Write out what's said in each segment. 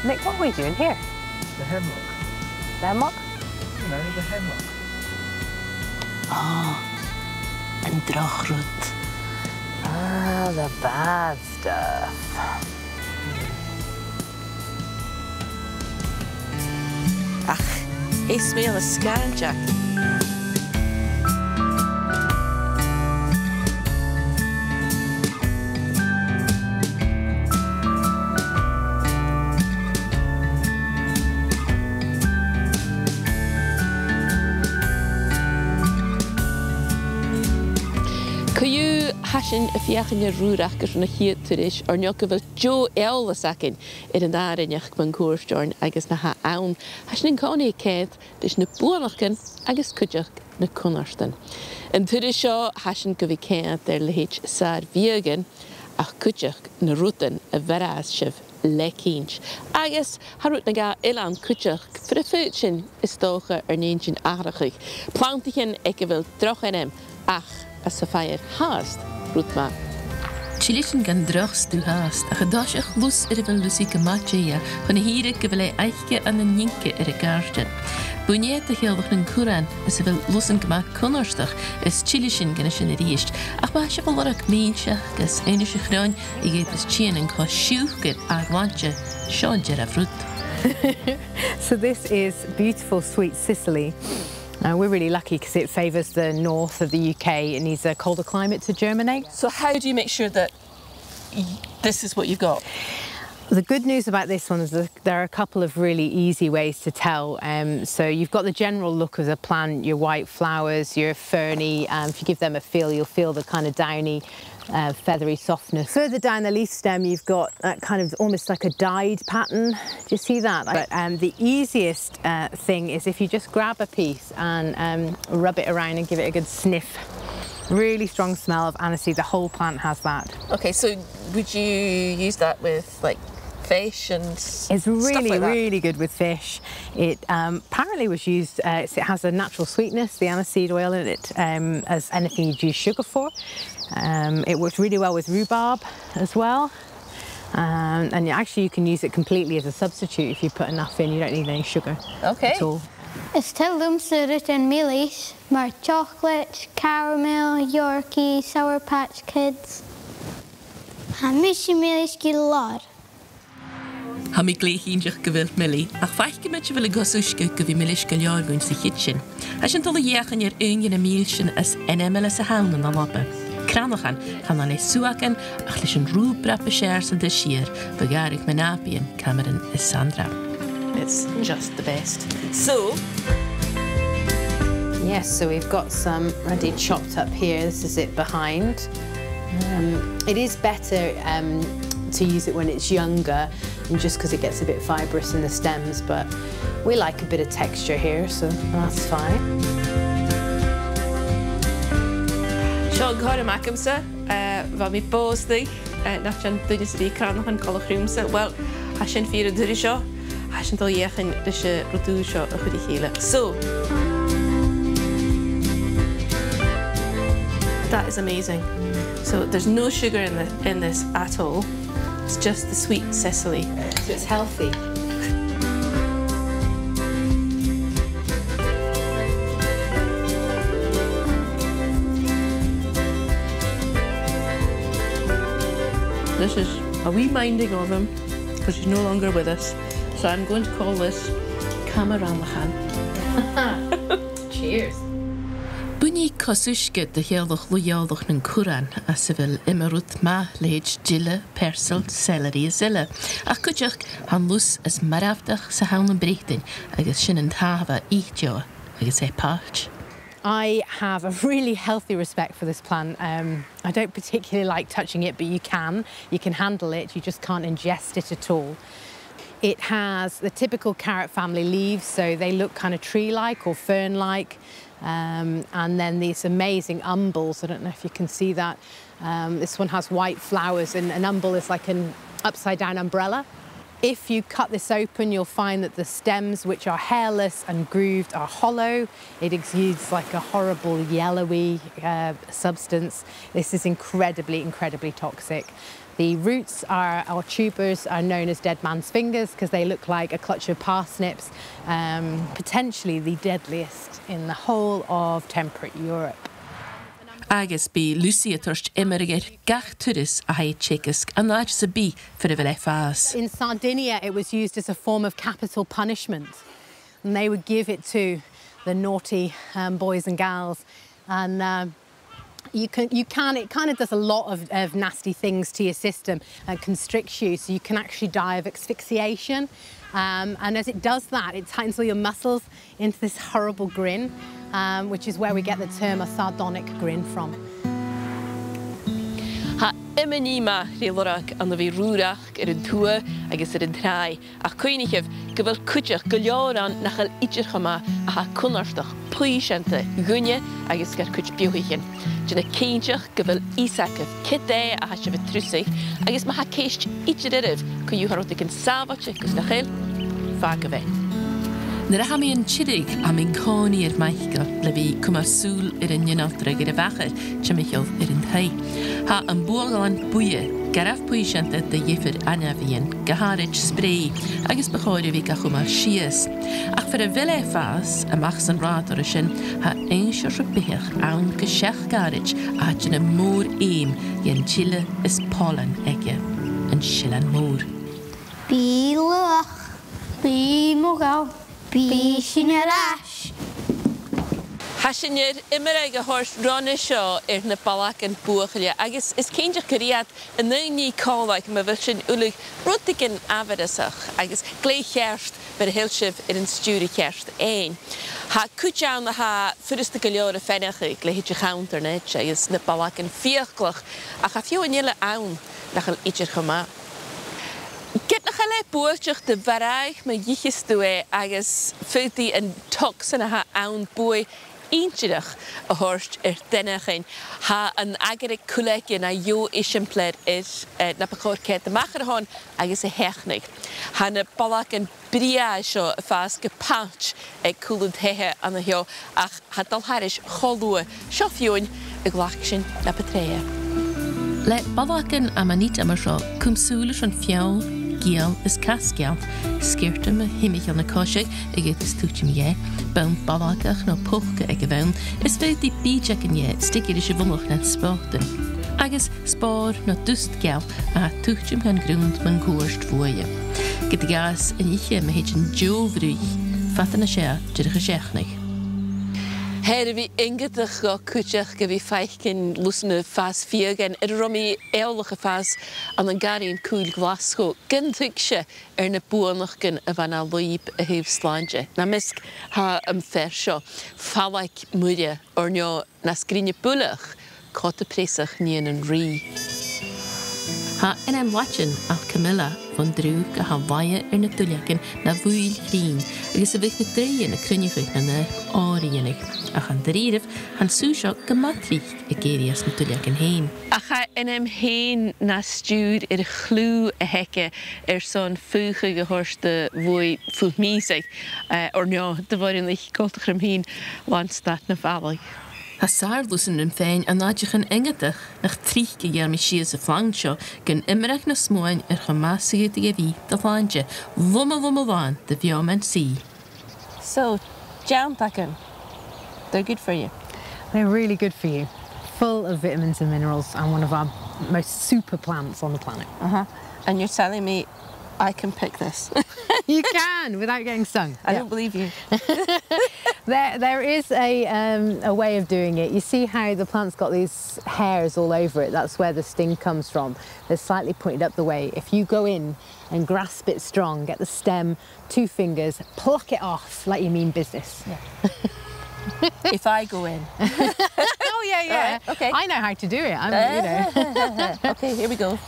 Nick, what are we doing here? The hemlock. The hemlock? You know, the hemlock. Oh, and Rùrachd. Ah, the bad stuff. Ach, is mé a scairteach. Hasin a fiachan a Rùrachd gur na chiad turis or neoch go bhfuil jo eolas acin an áireneach ban cuairteáin agus na ha ann. Hasin an cánaí céad leis na buanachcin agus cuideach na cunartain. An turis seo hasin go bhí céad le héit sàr-bhidhean ach cuideach na rútain a bhearás sibh le cíns. Agus harút na gá ilan cuideach for a fút sin is dócha níon sin árachaigh. Plantachin ag go bhfuil drochainem ach a sa fheir háast. Rútma. Tairbheartas gan drochs dú háast a chadáiseach lús ar a bhfuil Liusaidh Cooke chun híre go bhfuil aiche an na ninke ar a gáirtean. Bunéad a chéaldach na cúran is a bhfuil lusan go cunarstach is Tairbheartas gan sin a ríist ach ba se bhil orach míonseach gus éine se chráin I ggéad is tíanaan có siúchgad ath-ghlante seo dear a bhrút. So this is beautiful sweet Sicily. We're really lucky because it favours the north of the UK and needs a colder climate to germinate. So how do you make sure that this is what you've got? The good news about this one is that there are a couple of really easy ways to tell. So you've got the general look of the plant, your white flowers, your ferny. If you give them a feel, you'll feel the kind of downy, feathery softness. Further down the leaf stem, you've got that kind of almost like a dyed pattern. Do you see that? But the easiest thing is if you just grab a piece and rub it around and give it a good sniff. Really strong smell of aniseed. The whole plant has that. Okay, so would you use that with like fish and It's really, like really good with fish. It apparently was used, it has a natural sweetness, the aniseed oil in it, as anything you'd use sugar for. It works really well with rhubarb as well. And actually you can use it completely as a substitute if you put enough in. You don't need any sugar at all. Is til lumsa and mealies, maar chocolate, caramel, Yorkie, Sour Patch Kids. Ha misje mealies gilad. Ha mi gléithíonseach go bhfuil milí ach faiche mit bhfuil Cos-Uisge go bhí milis go leorgún sa chiid sin. A sin tola dhéachan ar aon na míl sin as NML sa hána na labba. Cranachan chan an é suachan ach leis an Rùbraib séir san de siar bhearigh menapian Cameron is Sandra. It's just the best. So, yes, so we've got some ready chopped up here. This is it behind. It is better to use it when it's younger, and just because it gets a bit fibrous in the stems, but we like a bit of texture here, so that's fine. Sean Còcaire Macamsa, bha mi bóstig, nach sin dúidir tí Cranachan Rùbraib. Well, ha sin fír a dúidir seo, ha sin dul dhéachan leis a rúdú seo a chudí chéile. So, that is amazing. So there's no sugar in this at all. It's just the sweet Sicily. So it's healthy. This is a wee minding of him because he's no longer with us. So I'm going to call this Cranachan. Cheers. Buní Cos-Uisge de chéaldach luialdach na cúran a sa bhfuil imarút ma léid dille, persal, celery a zille. Ach cuideach han lús as mharbhas sa hána bréachtain agus sin an Tàthabha Ith-teodha agus é páirt. I have a really healthy respect for this plant. I don't particularly like touching it, but you can handle it, you just can't ingest it at all. It has the typical carrot family leaves, so they look kind of tree-like or fern-like. And then these amazing umbels, I don't know if you can see that. This one has white flowers, and an umbel is like an upside-down umbrella. If you cut this open, you'll find that the stems, which are hairless and grooved, are hollow. It exudes like a horrible yellowy substance. This is incredibly, incredibly toxic. The roots or tubers are known as dead man's fingers because they look like a clutch of parsnips, potentially the deadliest in the whole of temperate Europe. Agus bí Lucia turst immerigir gach turis a haid chicas a náid sa bí for a bheith fás. In Sardinia, it was used as a form of capital punishment, and they would give it to the naughty boys and gals, and it kind of does a lot of nasty things to your system and constricts you, so you can actually die of asphyxiation. And as it does that, it tightens all your muscles into this horrible grin, which is where we get the term a sardonic grin from. Ha imení Màiri Anna an bhí Rùrachd ar an tua agus ar an trai, a chuoinigh go bhfuil cuiteach go leorán nach chail idirchama a ha cunartach shlàinte gunne agus gur cuit buúthaighin. Dina céinteach go bhfuil ísacah cité a ha se bh trúsaigh agus ma ha céist idiribh go dútharóta an sábhaite gus na chail fág a bheith. Na ra mi an chidig am in cóni maicha le bhí cumar súl ar an nionaltra gyda bachar se michael ar an thai. Ha an bhuaghallan-bhuidhe garaf shlàinte de dhéifir anafíon gaharid spray agus bachóir bhí ga chumar sias. Ach for a bhile fás amach san rádar a sin ha einsir rubich ann go seach garid a hat sin a mór éim yen chile is pollen ege an sillan mór. Bí luach, bí mógáil, bí sin arás. Hasinir immerige horst ranne seo ar na Balgan-Buachaille agus is céinteach go riad in naí cálaigh ma bhfuil sin ulig rutigin averasach agus gléichearst bar hilsibh ar an stúri chearst éin. Ha cúteán ha furista go leor a fennechaigh le hiidir chaunternet agus na Balgan-Fiadhain a cha fiú an ile ann nach al idir chama. Get nach chaile buairteach de bharaigh ma dhichistúé agus fuiltaí an toxin a ha ann bui Eintidach a horst denachin. Ha an agaric culekin a jo isimpler is na pacor de macherhon agus a hechnig. Ha na Balgan bria seo a fas gepatch coolend hehe an a hio ach hat al harish cholue shofioin a glachsin na patreia. Le Balgan a manit am seo cumsúlis an fiawn Giel is casgeal, skirtum a himich an na Cos-Uisge ag is tútim je, ben balagach no pochke ag bhain, is feit die bíjak an je, stikir is je vunnoch net spoten. Agus spár no dustgeal a tútim gan grúnd man goorst voje. Get gas an iche me het een jovrúig, fatan a sé, dyrich a séchnig. Her vi ingetach go cúteach go bhí feichcin lusan fás fiagan ar romi eolacha fás an garín cúil Glasgow gyntuig se ar na buanachcin a bhana luib a húb sláinte. Na misc ha am fer seo Fallaing-Moire or neo na scríne bulach cóta présach níon an rí. Ha in am watchin al Camilla van drúg a ha vaie ar na tuliakin na bhuil hrín agus a bheith na dreien a crunnechuig na na árianig. Ach an dríirih han súseo gematrich a géirias na tuliakin héin. Acha in am héin na stúr ar chlú a hecke son fuge gehorste bhui fúl mísig or neo de bharin lich goltachram héin landstad na Fallaing. Ha sàr-lusan an féin a náidechan ingetach nach tríche gearmi sias a flangseo gan immerach na smoin ar chamásaige de bhí de flainte luma-làn de bheomen sí. So, jauntaken, they're good for you. They're really good for you. Full of vitamins and minerals and one of our most super plants on the planet. And you're telling me I can pick this? You can, without getting stung. I don't believe you. There is a way of doing it. You see how the plant's got these hairs all over it? That's where the sting comes from. They're slightly pointed up the way. If you go in and grasp it strong, get the stem, 2 fingers, pluck it off like you mean business. Yeah. If I go in. Oh, yeah, yeah. Right, okay. I know how to do it. You know. Okay, here we go.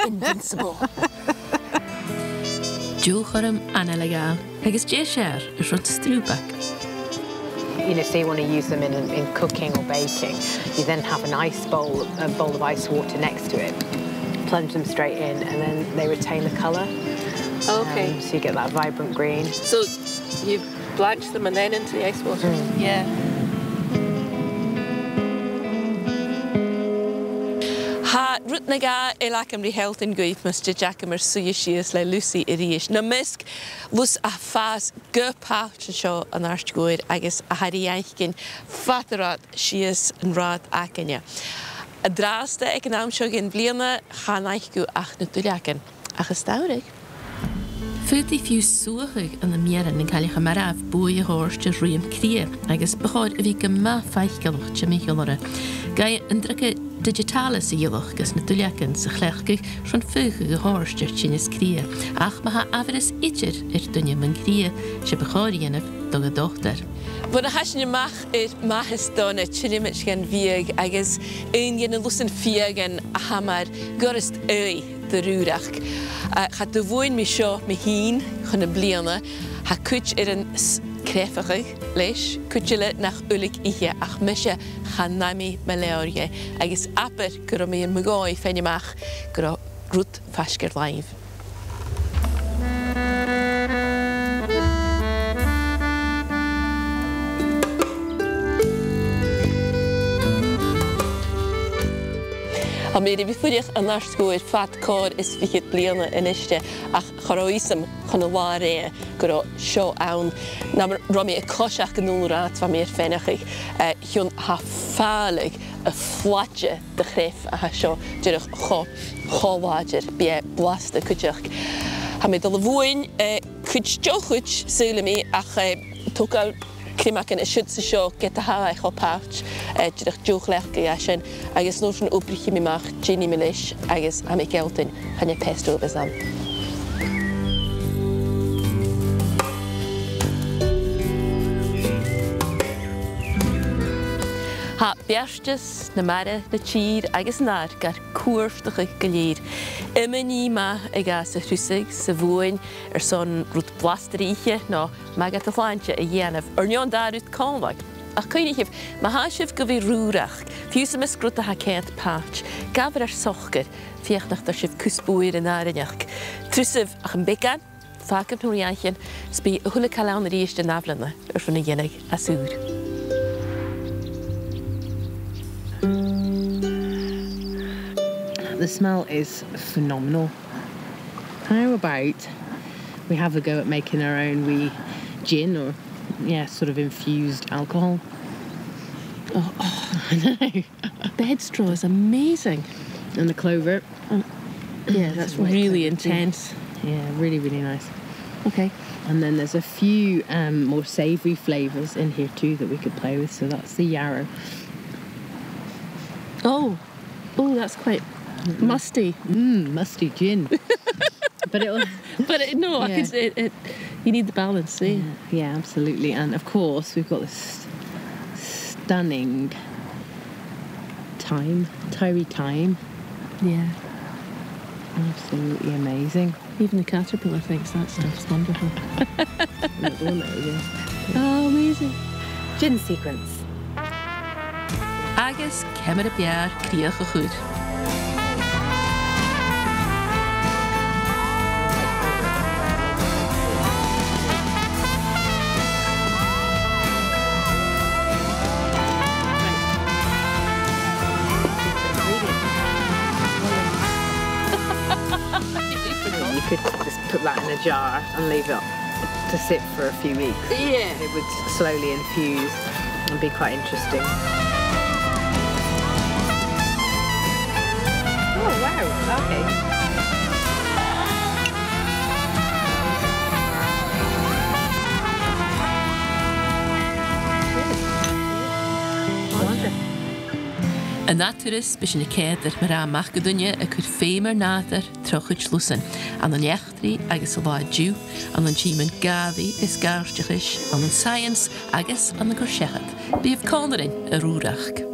Invincible. Còcaire Fiadhain agus dé sér is rud strúbach. You know, say you want to use them in cooking or baking, you then have an ice bowl, a bowl of ice water next to it, plunge them straight in, and then they retain the colour. Okay. So you get that vibrant green. So you blanch them and then into the ice water? Mm. Yeah. na ga elacam ri heltin gwyth Mr. Jackamar suiesias le Lucy irish. Na misc lus a fas gopach seo an Àird Ghobhar agus a hari aichgin fatarad sias an ràdh acania. A drásta ag an amseo gin bliana chan aichgu ach na dúleacan. Agus dáwrig. Fúti fiú suachig an na mieran yn cael eich ymaraf bwy a hors dy rhywun cria agus bachod a fi gyma ffaithgalwch ty mi chylora. Gai yndraga digitalis i ylwch gas na dúleacan sa chlechgych rhan ffugig a hors dy'r chinis cria ach maha afres idir dynia man cria sy bachod i enaf dog a dochtar. Bwyd a hasyn ymach mahys dona chirimich gan fiag agus ein gan y lusan fiag gan a hamar gorist wy dy Rùrachd. Cha dy fwy'n mi sio mi hun chyn y bliana ha cwtch yn crefachig leis cwtchile nach ulig ihe ach mysio chanami meleorie agus aber gyro mi yn mygoi ffenimach gyro grwt fasger laif. A Màiri fi fwydych an Àird Ghobhar fat cor is fichyd bliana yn iste ach choroisam chyn y ware gyro sio awn na romi y cosiach yn Ro-ràdh fa mi'r ffenachig hiwn ha ffalig y fflatje dy chreff a ha sio dyrach chowadir bie blasta cwtjach. Ha mi dal y fwy'n cwtjochwtj sy'n mi ach togal Crimac yn ysyd sy'n sio gyda ha eich o pach dydych diwch lech gyda'n agos nos yn wbrich i mi mach Jenny Milish agos am ei geltyn hynny pesto bys am. Ha berstus na mare na tír agus nar gar cuairftacha goléir. Ima ní ma ag sa Rùsig sa bhuain son rút blastaríche nó magat a shlàinte a dhéanamh neon darút cónlag. Ach coinigh ma hasibh go bhí Rùrachd, fiú sa misgrút a ha céint pách, gabhar sochgar, fiachnach dar sibh cusbúir in áireneach. Trúsibh ach an began, fácam tóriáichin, sbí a thula calán ríist in aflanna fanna dhéanaig a súr. The smell is phenomenal. How about we have a go at making our own wee gin or, yeah, sort of infused alcohol? Oh, I know. Bed straw is amazing. And the clover. Yeah, that's really intense. Yeah, really, really nice. Okay. And then there's a few more savoury flavours in here too that we could play with. So that's the yarrow. Oh, that's quite musty. Musty gin. But it'll... no, yeah. You need the balance, eh? Yeah, absolutely. And of course, we've got this stunning Tairy thyme. Yeah. Absolutely amazing. Even the caterpillar thinks that stuff's wonderful. Oh, amazing. Gin sequence. Agus cemar a bear críoch a chud. You could just put that in a jar and leave it to sit for a few weeks. Yeah. It would slowly infuse and be quite interesting. Oh, wow, okay. Yn naturis bys yn y cedr mae rhan mach gydwnia y cwyd ffeimr nàdair trochwyd lusan an yn echtri agos y laad diw an yn tíman gaddi is garstiachis an yn science agos an yn gorsiachad. Bydd conrin y Rùrachd.